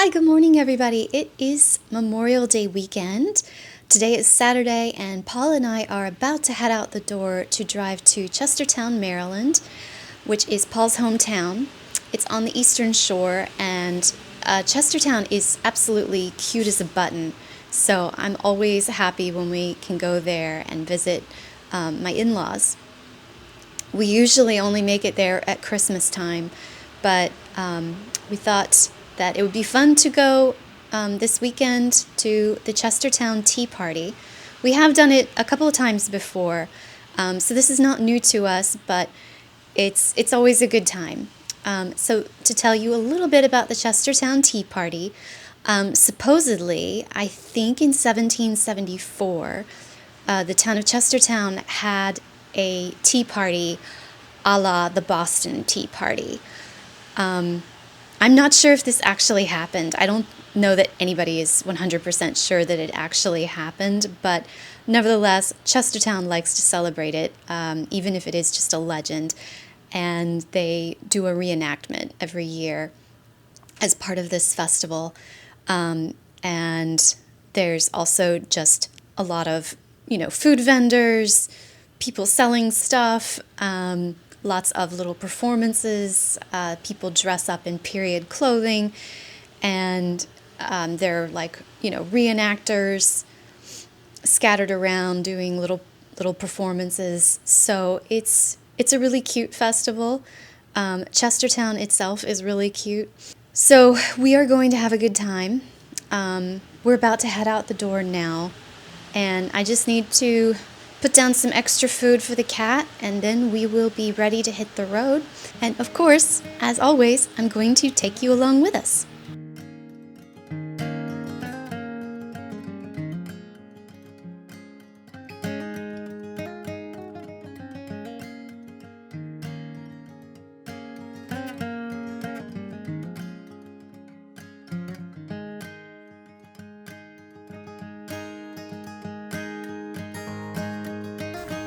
Hi, good morning, everybody. It is Memorial Day weekend. Today is Saturday, and Paul and I are about to head out the door to drive to Chestertown, Maryland, which is Paul's hometown. It's on the Eastern Shore, and Chestertown is absolutely cute as a button. So I'm always happy when we can go there and visit my in-laws. We usually only make it there at Christmas time, but we thought that it would be fun to go this weekend to the Chestertown Tea Party. We have done it a couple of times before, so this is not new to us, but it's always a good time. So to tell you a little bit about the Chestertown Tea Party, supposedly, I think in 1774, the town of Chestertown had a tea party a la the Boston Tea Party. I'm not sure if this actually happened. I don't know that anybody is 100% sure that it actually happened, but nevertheless, Chestertown likes to celebrate it, even if it is just a legend. And they do a reenactment every year as part of this festival. And there's also just a lot of, food vendors, people selling stuff, lots of little performances. People dress up in period clothing, and they're like, reenactors scattered around doing little performances. So it's a really cute festival. Chestertown itself is really cute. So we are going to have a good time. We're about to head out the door now, and I just need to put down some extra food for the cat, and then we will be ready to hit the road. And of course, as always, I'm going to take you along with us.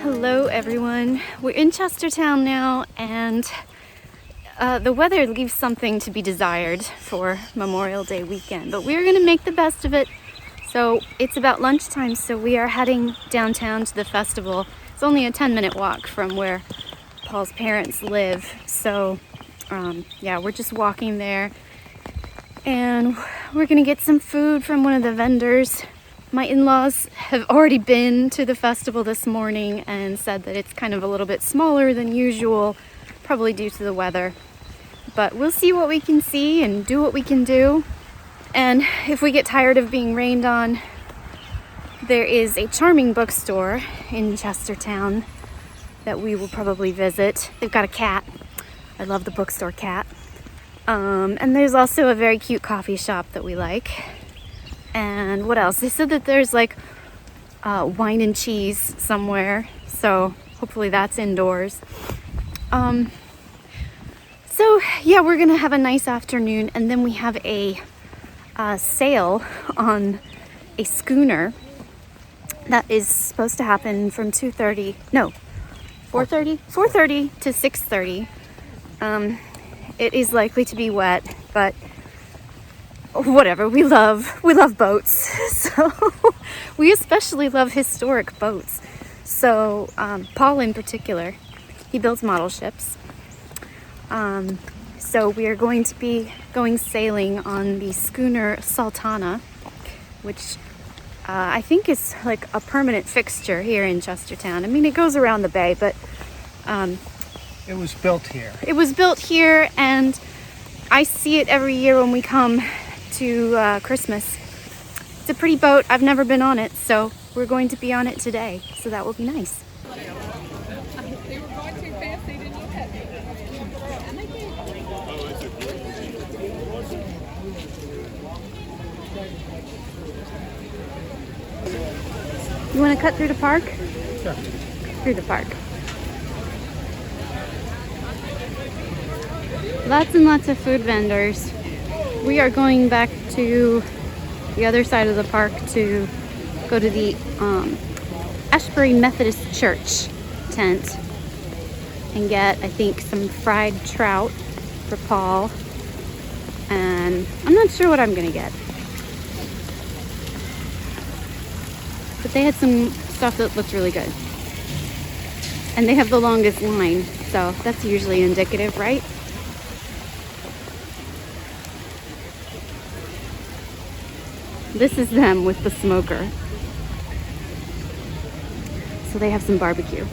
Hello everyone, we're in Chestertown now, and the weather leaves something to be desired for Memorial Day weekend, but we're gonna make the best of it. So it's about lunchtime, so we are heading downtown to the festival. It's only a 10-minute walk from where Paul's parents live, so yeah, we're just walking there, and we're gonna get some food from one of the vendors. My in-laws have already been to the festival this morning and said that it's kind of a little bit smaller than usual, probably due to the weather. But we'll see what we can see and do what we can do. And if we get tired of being rained on, there is a charming bookstore in Chestertown that we will probably visit. They've got a cat. I love the bookstore cat. And there's also a very cute coffee shop that we like. And what else? They said that there's like wine and cheese somewhere, so hopefully that's indoors. So yeah, we're gonna have a nice afternoon, and then we have a sail on a schooner that is supposed to happen from 4:30 to 6:30. It is likely to be wet, but whatever, we love boats. So we especially love historic boats. So Paul in particular, he builds model ships. So we are going to be going sailing on the schooner Sultana, which I think is like a permanent fixture here in Chestertown. I mean, it goes around the bay, but it was built here. It was built here, and I see it every year when we come to Christmas. It's a pretty boat. I've never been on it, so we're going to be on it today, so that will be nice. You want to cut through the park? Sure. Through the park. Lots and lots of food vendors. We are going back to the other side of the park to go to the Ashbury Methodist Church tent and get, I think, some fried trout for Paul and I'm not sure what I'm gonna get. But they had some stuff that looked really good. And they have the longest line, so that's usually indicative, right? This is them with the smoker. So they have some barbecue.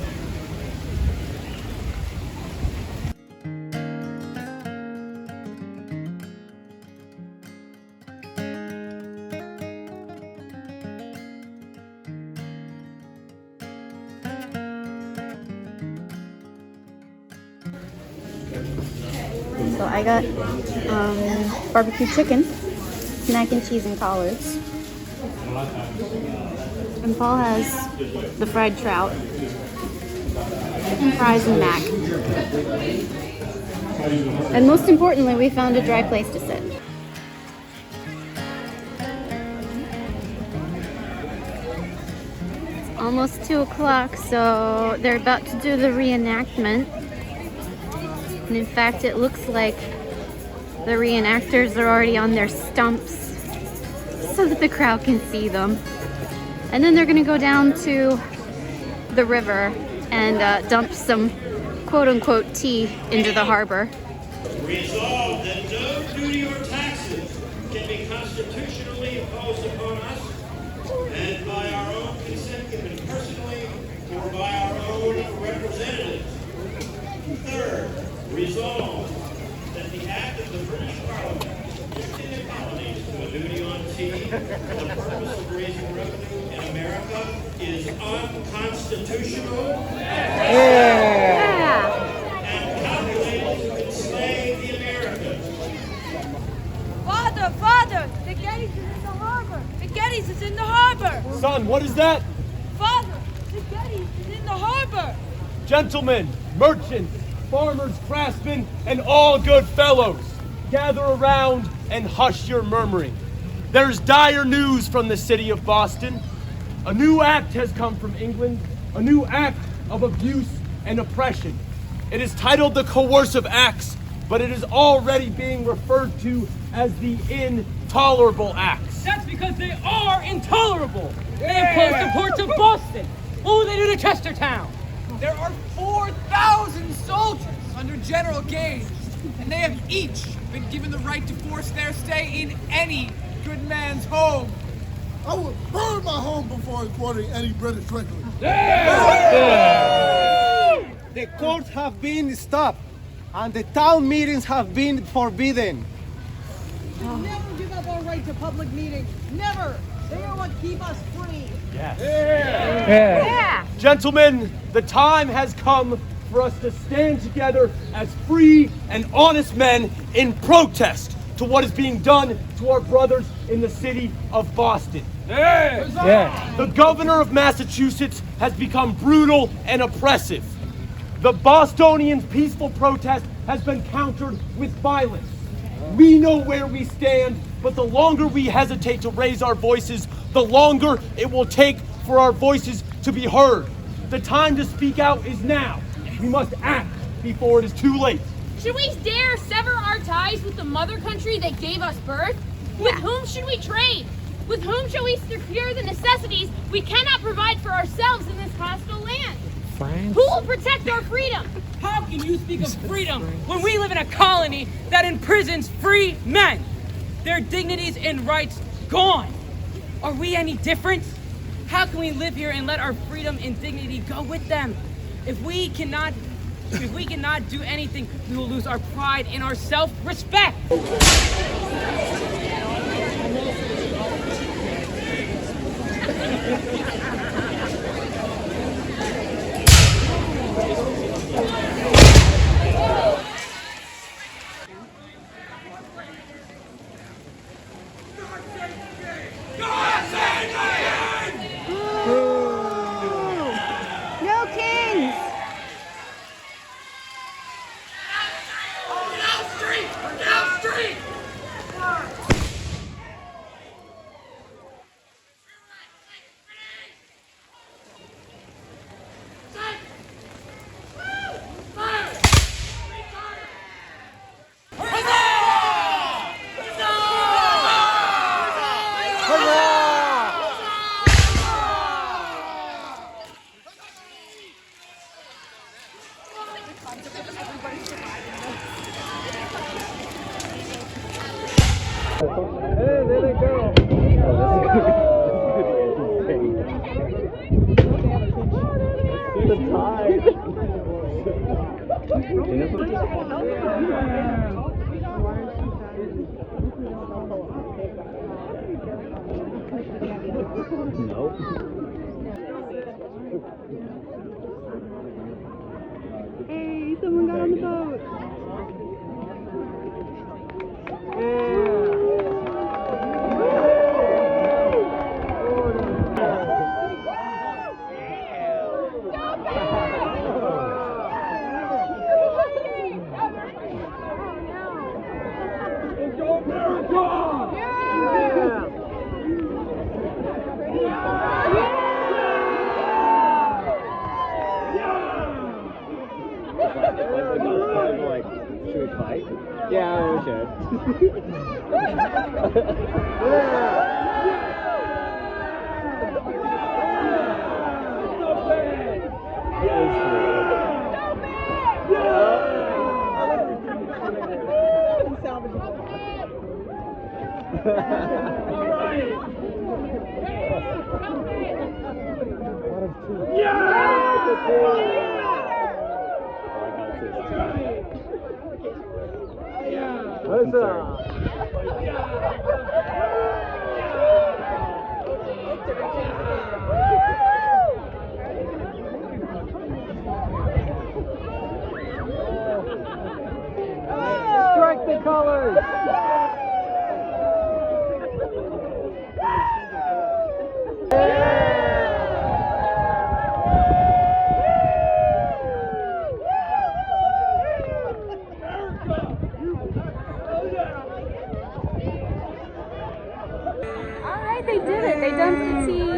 So I got barbecue chicken, mac and cheese, and collards. And Paul has the fried trout and fries and mac. And most importantly, we found a dry place to sit. It's almost 2 o'clock, so they're about to do the reenactment. And in fact, it looks like the reenactors are already on their stumps so that the crowd can see them. And then they're gonna go down to the river and dump some quote-unquote tea into the harbor. Resolved that no duty or taxes can be constitutionally imposed upon us, and by our own consent given personally or by our own representatives. Third, resolved that the act of the British Parliament restricting the colonies to a duty on tea for the purpose of raising revenue in America is unconstitutional and calculated to enslave the Americans. Father, the Gettys is in the harbor. The Gettys is in the harbor. Son, what is that? Father, the Gettys is in the harbor. Gentlemen, merchants, farmers, craftsmen, and all good fellows, gather around and hush your murmuring. There's dire news from the city of Boston. A new act has come from England, a new act of abuse and oppression. It is titled the Coercive Acts, but it is already being referred to as the Intolerable Acts. That's because they are intolerable. They imposed the ports of Boston. What will they do to Chestertown? There are 4,000 soldiers under General Gage, and they have each been given the right to force their stay in any good man's home. I would burn my home before importing any British regulars. The courts have been stopped, and the town meetings have been forbidden. We'll never give up our right to public meetings. Never. They are what keep us free. Gentlemen, the time has come for us to stand together as free and honest men in protest to what is being done to our brothers in the city of Boston. The governor of Massachusetts has become brutal and oppressive. The Bostonians' peaceful protest has been countered with violence. We know where we stand, but the longer we hesitate to raise our voices, the longer it will take for our voices to be heard. The time to speak out is now. We must act before it is too late. Should we dare sever our ties with the mother country that gave us birth? With whom should we trade? With whom shall we secure the necessities we cannot provide for ourselves in this hostile land? France? Who will protect our freedom? How can you speak of freedom when we live in a colony that imprisons free men? Their dignities and rights gone. Are we any different? How can we live here and let our freedom and dignity go with them? If we cannot do anything, we will lose our pride and our self-respect. No kings! Down street! Hey, there they go. The tide. Nope. Hey, someone got on the boat. Like, should we fight? Yeah, we should. Strike the colors! Alright, they did it. They dumped the tea,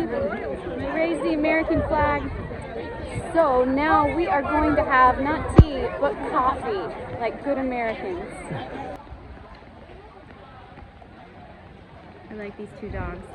raised the American flag. So now we are going to have not tea, but coffee, like good Americans. I like these two dogs.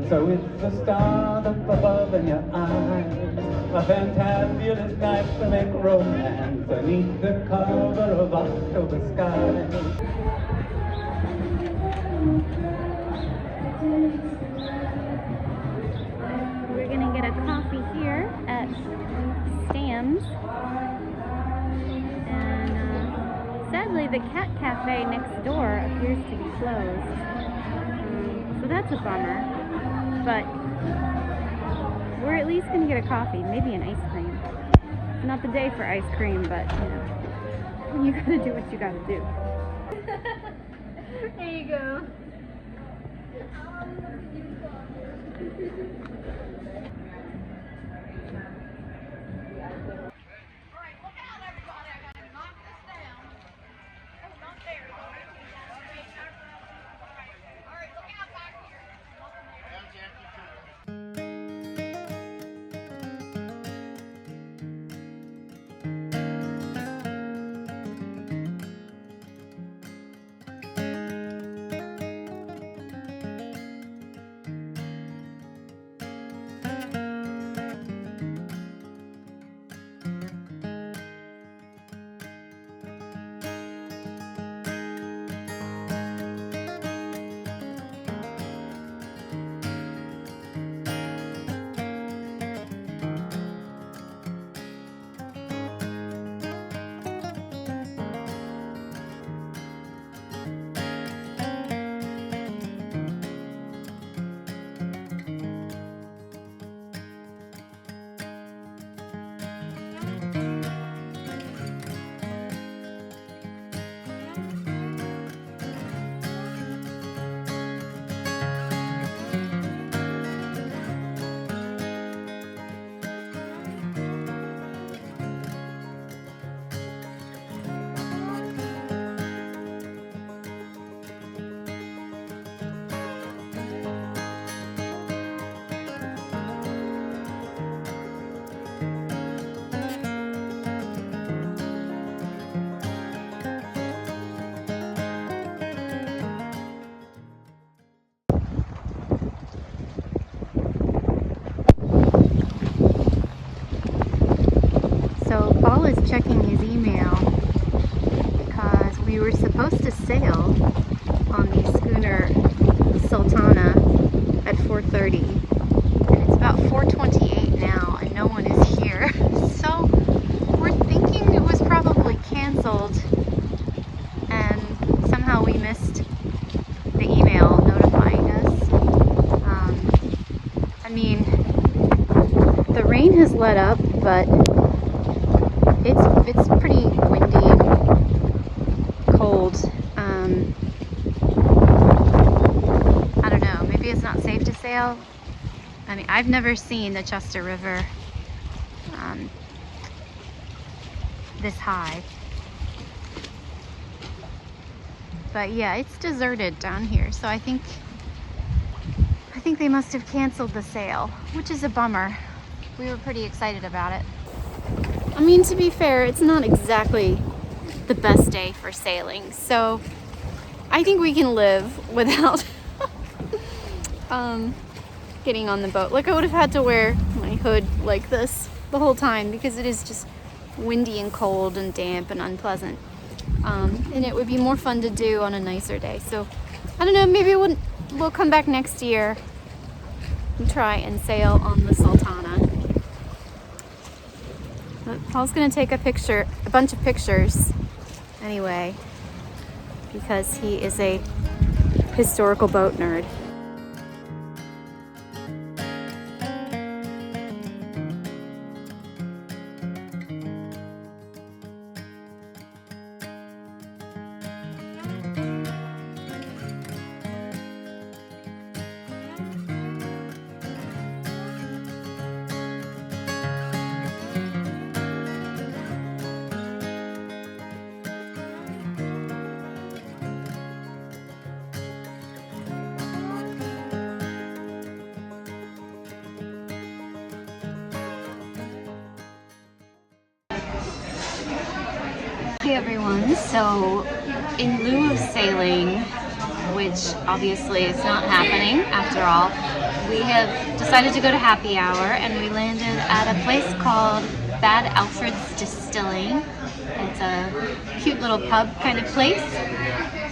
So it's the star up above in your eyes, a fantabulous night to make romance beneath the cover of October skies. We're gonna get a coffee here at Stan's. And sadly the cat cafe next door appears to be closed. So that's a bummer. But we're at least gonna get a coffee, maybe an ice cream. It's not the day for ice cream, but you gotta do what you gotta do. There you go. supposed to sail on the schooner Sultana at 4:30, and it's about 4:28 now, and no one is here. So we're thinking it was probably canceled, and somehow we missed the email notifying us. I mean, the rain has let up, but it's pretty windy and cold. I don't know, maybe it's not safe to sail. I mean, I've never seen the Chester River this high. But yeah, it's deserted down here, so I think they must have canceled the sail, which is a bummer. We were pretty excited about it. I mean, to be fair, it's not exactly the best day for sailing, so I think we can live without getting on the boat. Like, I would have had to wear my hood like this the whole time because it is just windy and cold and damp and unpleasant. And it would be more fun to do on a nicer day. So I don't know, maybe we'll come back next year and try and sail on the Sultana. But Paul's gonna take a bunch of pictures anyway, because he is a historical boat nerd. Hey everyone, so in lieu of sailing, which obviously is not happening after all, we have decided to go to happy hour, and we landed at a place called Bad Alfred's Distilling. It's a cute little pub kind of place,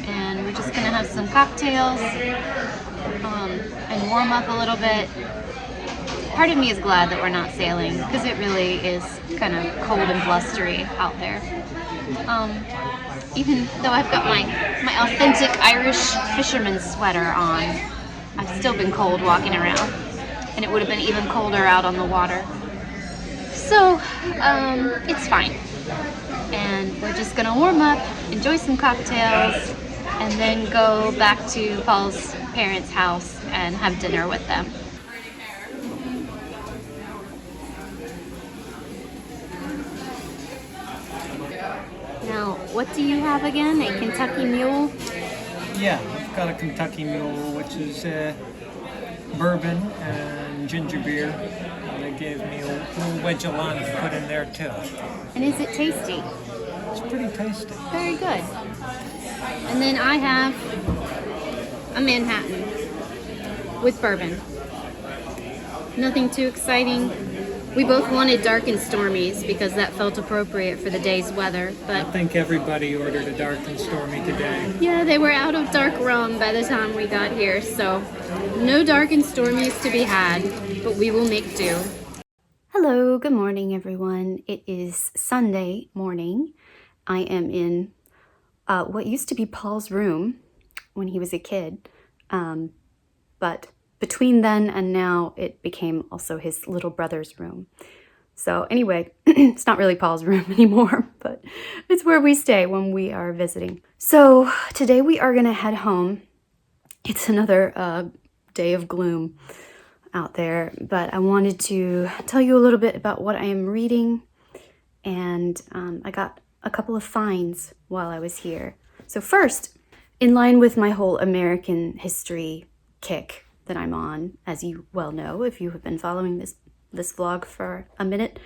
and we're just gonna have some cocktails and warm up a little bit. Part of me is glad that we're not sailing because it really is kind of cold and blustery out there. Even though I've got my authentic Irish fisherman's sweater on, I've still been cold walking around, and it would have been even colder out on the water. So, it's fine. And we're just gonna warm up, enjoy some cocktails, and then go back to Paul's parents' house and have dinner with them. Now, what do you have again? A Kentucky Mule? Yeah, I've got a Kentucky Mule, which is bourbon and ginger beer. And they gave me a little wedge of lime to put in there too. And is it tasty? It's pretty tasty. Very good. And then I have a Manhattan with bourbon. Nothing too exciting. We both wanted dark and stormies because that felt appropriate for the day's weather, but I think everybody ordered a dark and stormy today. yeah, they were out of dark rum by the time we got here, so no dark and stormies to be had, but we will make do. Hello, good morning everyone. It is Sunday morning. I am in what used to be Paul's room when he was a kid, but between then and now, it became also his little brother's room. So anyway, it's not really Paul's room anymore, but it's where we stay when we are visiting. So today we are gonna head home. It's another day of gloom out there, but I wanted to tell you a little bit about what I am reading, and I got a couple of finds while I was here. So first, in line with my whole American history kick that I'm on, as you well know if you have been following this vlog for a minute,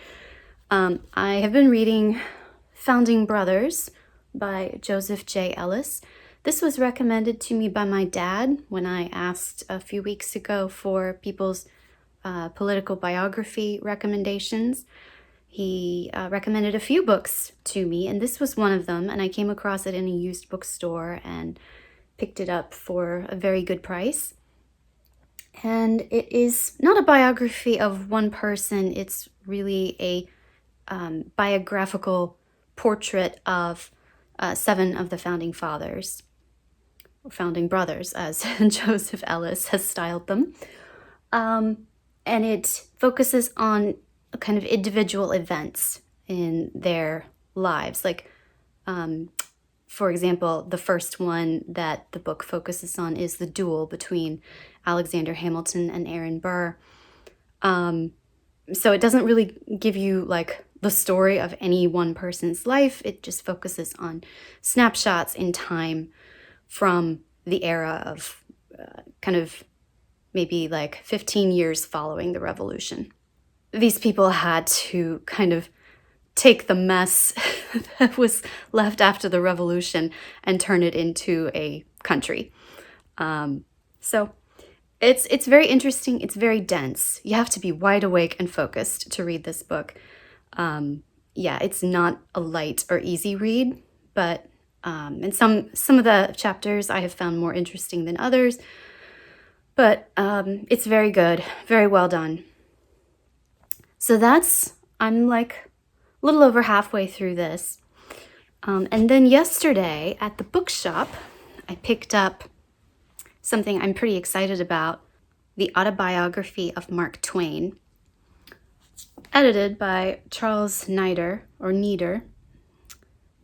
I have been reading Founding Brothers by Joseph J. Ellis. This was recommended to me by my dad when I asked a few weeks ago for people's political biography recommendations. He recommended a few books to me, and this was one of them, and I came across it in a used bookstore and picked it up for a very good price. And it is not a biography of one person, it's really a biographical portrait of 7 of the founding fathers, or founding brothers, as Joseph Ellis has styled them. And it focuses on kind of individual events in their lives. Like, for example, the first one that the book focuses on is the duel between Alexander Hamilton and Aaron Burr. So it doesn't really give you like the story of any one person's life. It just focuses on snapshots in time from the era of kind of maybe like 15 years following the revolution. These people had to kind of take the mess that was left after the revolution and turn it into a country. So it's very interesting. It's very dense. You have to be wide awake and focused to read this book. Yeah, it's not a light or easy read, but and some of the chapters I have found more interesting than others. But it's very good, very well done. So I'm like a little over halfway through this. And then yesterday at the bookshop, I picked up something I'm pretty excited about, the autobiography of Mark Twain, edited by Charles Nieder,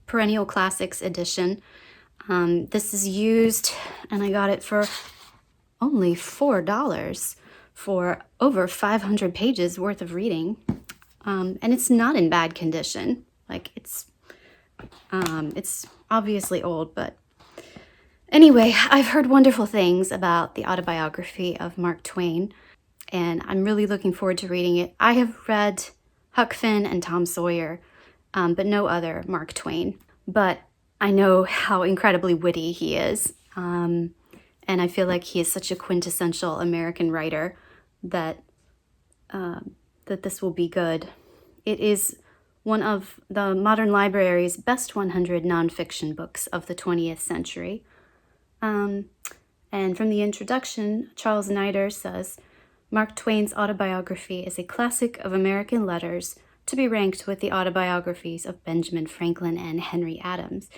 Perennial Classics edition. This is used, and I got it for only $4 for over 500 pages worth of reading. And it's not in bad condition. Like it's obviously old, but anyway, I've heard wonderful things about the autobiography of Mark Twain, and I'm really looking forward to reading it. I have read Huck Finn and Tom Sawyer, but no other Mark Twain. But I know how incredibly witty he is, and I feel like he is such a quintessential American writer that this will be good. It is one of the Modern Library's best 100 nonfiction books of the 20th century. And from the introduction, Charles Nieder says, Mark Twain's autobiography is a classic of American letters to be ranked with the autobiographies of Benjamin Franklin and Henry Adams.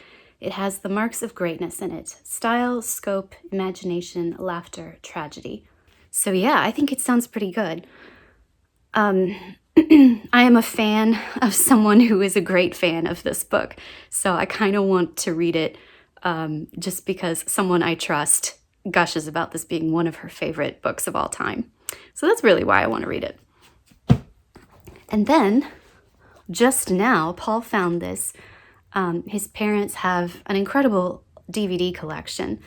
It has the marks of greatness in it: style, scope, imagination, laughter, tragedy. So yeah, I think it sounds pretty good. I am a fan of someone who is a great fan of this book, so I kind of want to read it just because someone I trust gushes about this being one of her favorite books of all time. So that's really why I want to read it. And then, just now, Paul found this. His parents have an incredible DVD collection,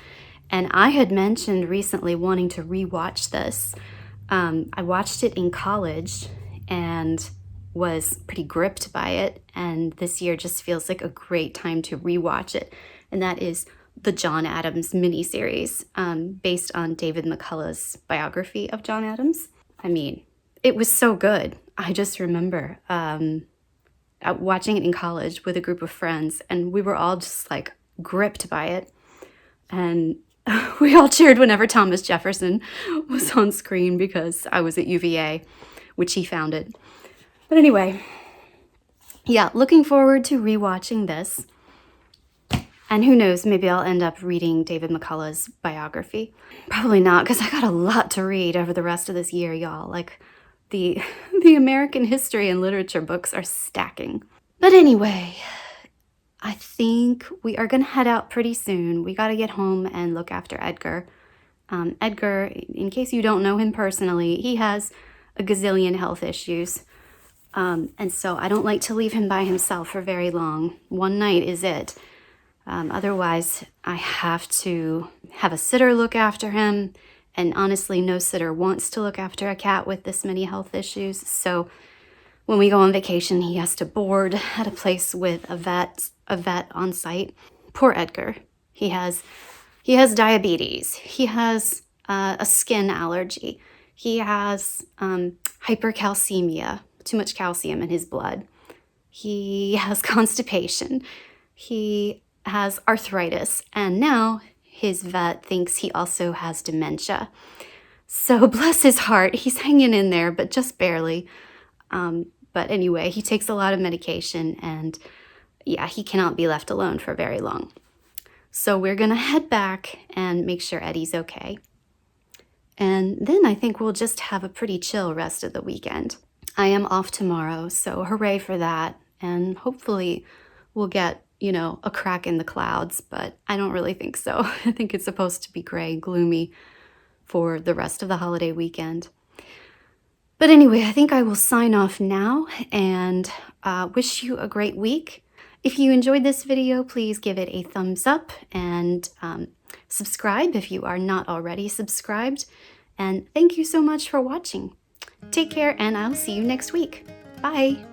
and I had mentioned recently wanting to rewatch this. I watched it in college and was pretty gripped by it, and this year just feels like a great time to rewatch it, and that is the John Adams miniseries, based on David McCullough's biography of John Adams. I mean, it was so good. I just remember watching it in college with a group of friends, and we were all just like gripped by it, and we all cheered whenever Thomas Jefferson was on screen because I was at UVA, which he founded. But anyway, yeah, looking forward to rewatching this. And who knows, maybe I'll end up reading David McCullough's biography. Probably not, because I got a lot to read over the rest of this year, y'all. Like, the American history and literature books are stacking. But anyway, I think we are going to head out pretty soon. We got to get home and look after Edgar. Edgar, in case you don't know him personally, he has a gazillion health issues. And so I don't like to leave him by himself for very long. One night is it. Otherwise, I have to have a sitter look after him. And honestly, no sitter wants to look after a cat with this many health issues. So when we go on vacation, he has to board at a place with a vet on site. Poor Edgar. He has diabetes. He has a skin allergy. He has hypercalcemia, too much calcium in his blood. He has constipation. He has arthritis, and now his vet thinks he also has dementia. So bless his heart, he's hanging in there, but just barely. But anyway, he takes a lot of medication, and yeah, he cannot be left alone for very long. So we're gonna head back and make sure Eddie's okay. And then I think we'll just have a pretty chill rest of the weekend. I am off tomorrow, so hooray for that. And hopefully we'll get, you know, a crack in the clouds, but I don't really think so. I think it's supposed to be gray, gloomy for the rest of the holiday weekend. But anyway, I think I will sign off now and wish you a great week. If you enjoyed this video, please give it a thumbs up and subscribe if you are not already subscribed. And thank you so much for watching. Take care, and I'll see you next week. Bye.